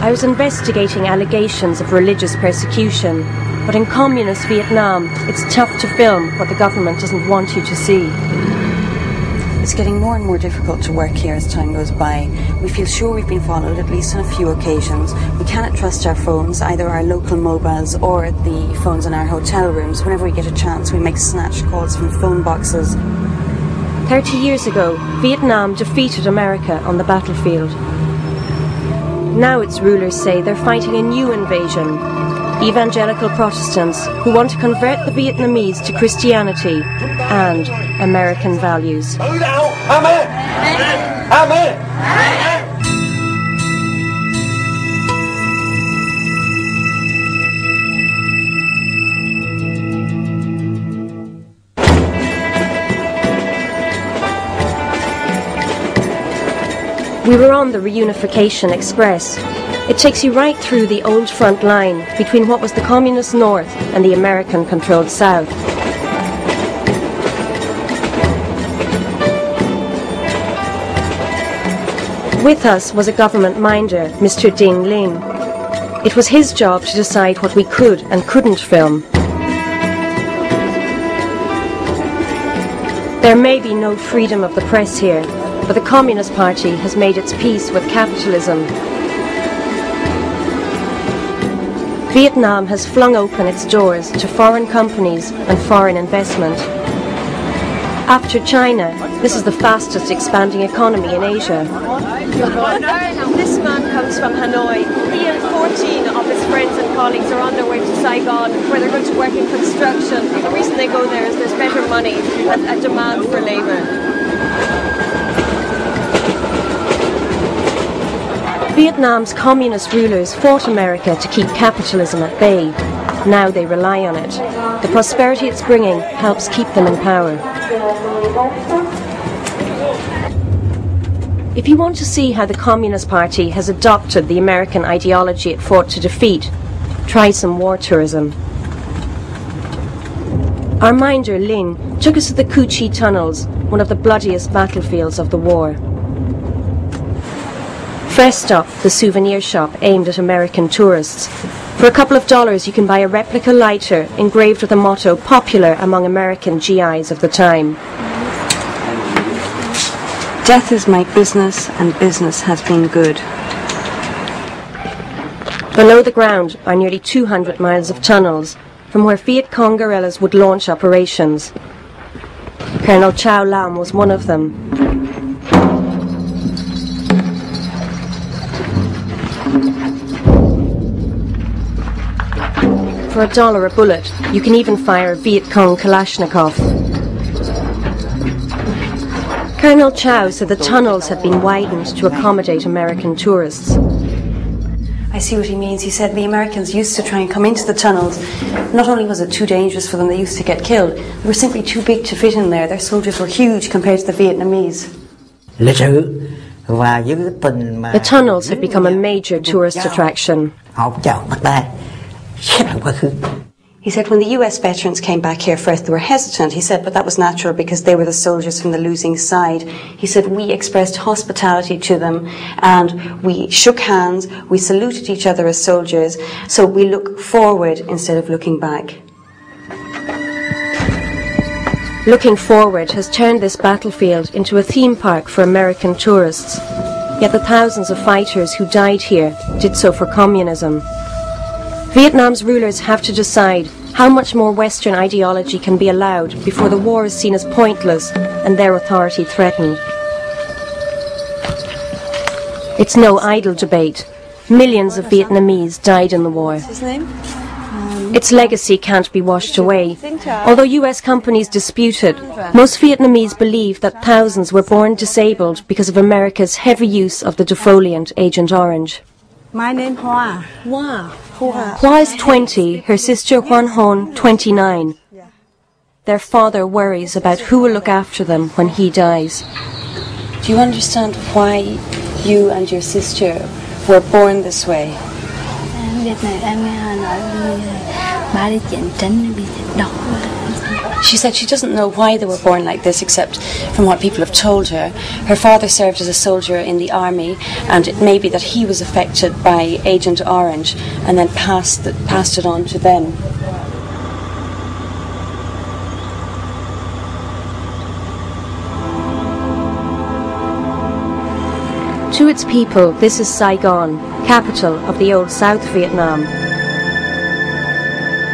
I was investigating allegations of religious persecution, but in communist Vietnam, it's tough to film what the government doesn't want you to see. It's getting more and more difficult to work here as time goes by. We feel sure we've been followed, at least on a few occasions. We cannot trust our phones, either our local mobiles or the phones in our hotel rooms. Whenever we get a chance, we make snatched calls from phone boxes. 30 years ago, Vietnam defeated America on the battlefield. Now its rulers say they're fighting a new invasion. Evangelical Protestants who want to convert the Vietnamese to Christianity and American values. Amen. Amen. We were on the Reunification Express. It takes you right through the old front line between what was the communist North and the American-controlled South. With us was a government minder, Mr. Ding Ling. It was his job to decide what we could and couldn't film. There may be no freedom of the press here, but the Communist Party has made its peace with capitalism. Vietnam has flung open its doors to foreign companies and foreign investment. After China, this is the fastest expanding economy in Asia. This man comes from Hanoi. He and 14 of his friends and colleagues are on their way to Saigon, where they're going to work in construction. The reason they go there is there's better money and a demand for labour. Vietnam's communist rulers fought America to keep capitalism at bay. Now they rely on it. The prosperity it's bringing helps keep them in power. If you want to see how the Communist Party has adopted the American ideology it fought to defeat, try some war tourism. Our minder, Ling, took us to the Cu Chi tunnels, one of the bloodiest battlefields of the war. First up, the souvenir shop aimed at American tourists. For a couple of dollars you can buy a replica lighter engraved with a motto popular among American GIs of the time. Death is my business and business has been good. Below the ground are nearly 200 miles of tunnels from where Viet Cong guerrillas would launch operations. Colonel Chow Lam was one of them. For $1 a bullet, you can even fire a Viet Cong Kalashnikov. Colonel Chow said the tunnels had been widened to accommodate American tourists. I see what he means. He said the Americans used to try and come into the tunnels. Not only was it too dangerous for them, they used to get killed. They were simply too big to fit in there. Their soldiers were huge compared to the Vietnamese. The tunnels had become a major tourist attraction. He said when the US veterans came back here first they were hesitant. He said but that was natural because they were the soldiers from the losing side. He said we expressed hospitality to them and we shook hands, we saluted each other as soldiers, so we look forward instead of looking back. Looking forward has turned this battlefield into a theme park for American tourists. Yet the thousands of fighters who died here did so for communism. Vietnam's rulers have to decide how much more Western ideology can be allowed before the war is seen as pointless and their authority threatened. It's no idle debate. Millions of Vietnamese died in the war. What's his name? Its legacy can't be washed away. Although US companies dispute it, most Vietnamese believe that thousands were born disabled because of America's heavy use of the defoliant Agent Orange. My name Hoa. Hoa is 20, her sister Huan Hon 29. Their father worries about who will look after them when he dies. Do you understand why you and your sister were born this way? Việc này em nghe nói ba đi chiến tranh bị chết đỏ. She said she doesn't know why they were born like this, except from what people have told her. Her father served as a soldier in the army, and it may be that he was affected by Agent Orange and then passed it on to them. To its people, this is Saigon, capital of the old South Vietnam.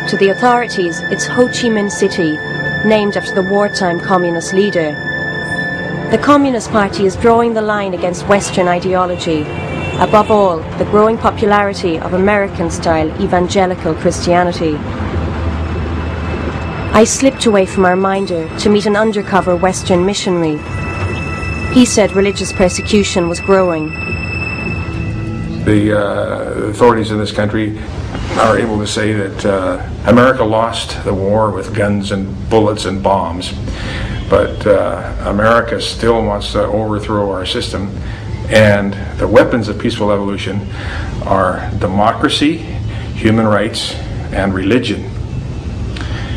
To the authorities, it's Ho Chi Minh City, named after the wartime communist leader. The Communist Party is drawing the line against Western ideology. Above all, the growing popularity of American-style evangelical Christianity. I slipped away from our minder to meet an undercover Western missionary. He said religious persecution was growing. The authorities in this country are able to say that America lost the war with guns and bullets and bombs, but America still wants to overthrow our system, and the weapons of peaceful evolution are democracy, human rights, and religion.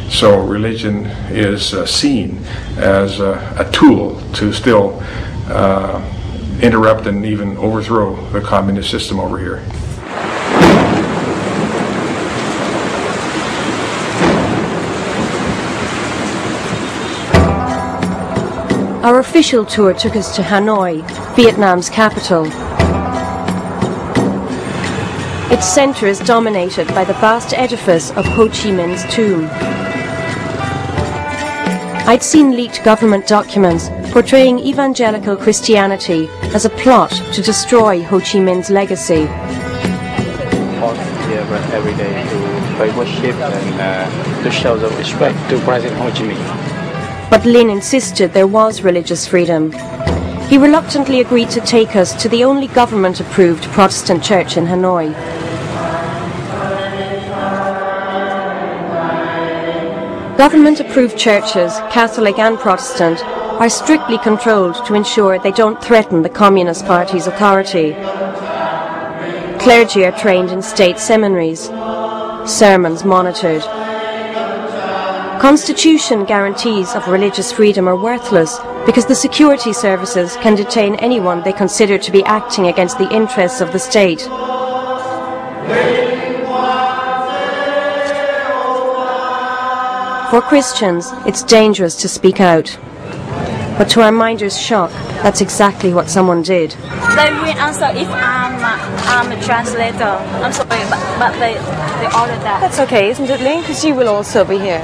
So religion is seen as a tool to still interrupt and even overthrow the communist system over here. Our official tour took us to Hanoi, Vietnam's capital. Its centre is dominated by the vast edifice of Ho Chi Minh's tomb. I'd seen leaked government documents portraying evangelical Christianity as a plot to destroy Ho Chi Minh's legacy. Here every day to pay worship and to show the respect to President Ho Chi Minh. But Lin insisted there was religious freedom. He reluctantly agreed to take us to the only government-approved Protestant church in Hanoi. Government-approved churches, Catholic and Protestant, are strictly controlled to ensure they don't threaten the Communist Party's authority. Clergy are trained in state seminaries, sermons monitored. Constitution guarantees of religious freedom are worthless because the security services can detain anyone they consider to be acting against the interests of the state. For Christians, it's dangerous to speak out. But to our minder's shock, that's exactly what someone did. They will answer if I'm a translator. I'm sorry, but they ordered that. That's okay, isn't it, Ling? Because you will also be here.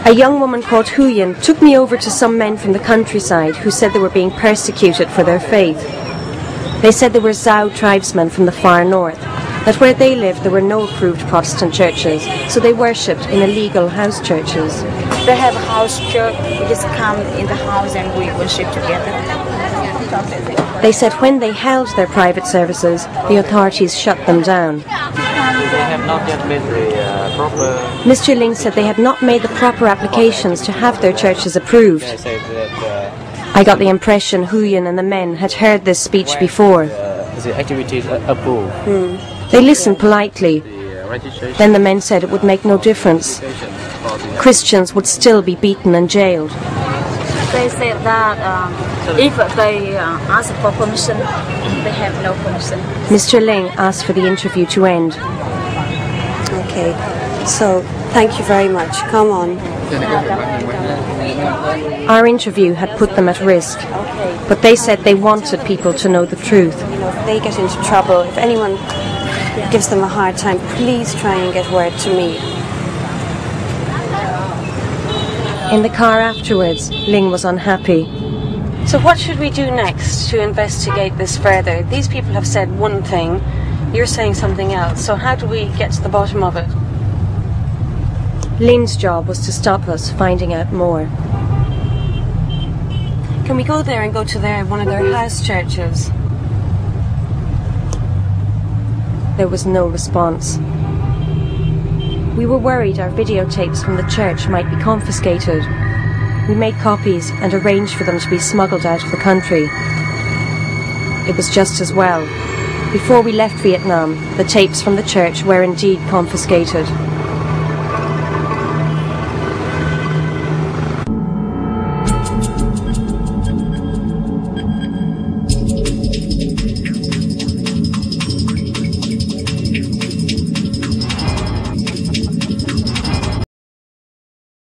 A young woman called Huyen took me over to some men from the countryside who said they were being persecuted for their faith. They said they were Zhao tribesmen from the far north, that where they lived there were no approved Protestant churches, so they worshipped in illegal house churches. They have a house church. We just come in the house and we worship together. They said when they held their private services, the authorities shut them down. They have not yet made the proper... Mr. Ling said they had not made the proper applications to have their churches approved. I got the impression Huyen and the men had heard this speech before. The activities are approved. They listened politely. Then the men said it would make no difference. Christians would still be beaten and jailed. They said that if they ask for permission, they have no permission. Mr. Ling asked for the interview to end. Okay, so thank you very much. Come on. Our interview had put them at risk, but they said they wanted people to know the truth. If they get into trouble, if anyone gives them a hard time, please try and get word to me. In the car afterwards, Ling was unhappy. So what should we do next to investigate this further? These people have said one thing, you're saying something else, so how do we get to the bottom of it? Lin's job was to stop us finding out more. Can we go there and go to one of their house churches? There was no response. We were worried our videotapes from the church might be confiscated. We made copies and arranged for them to be smuggled out of the country. It was just as well. Before we left Vietnam, the tapes from the church were indeed confiscated.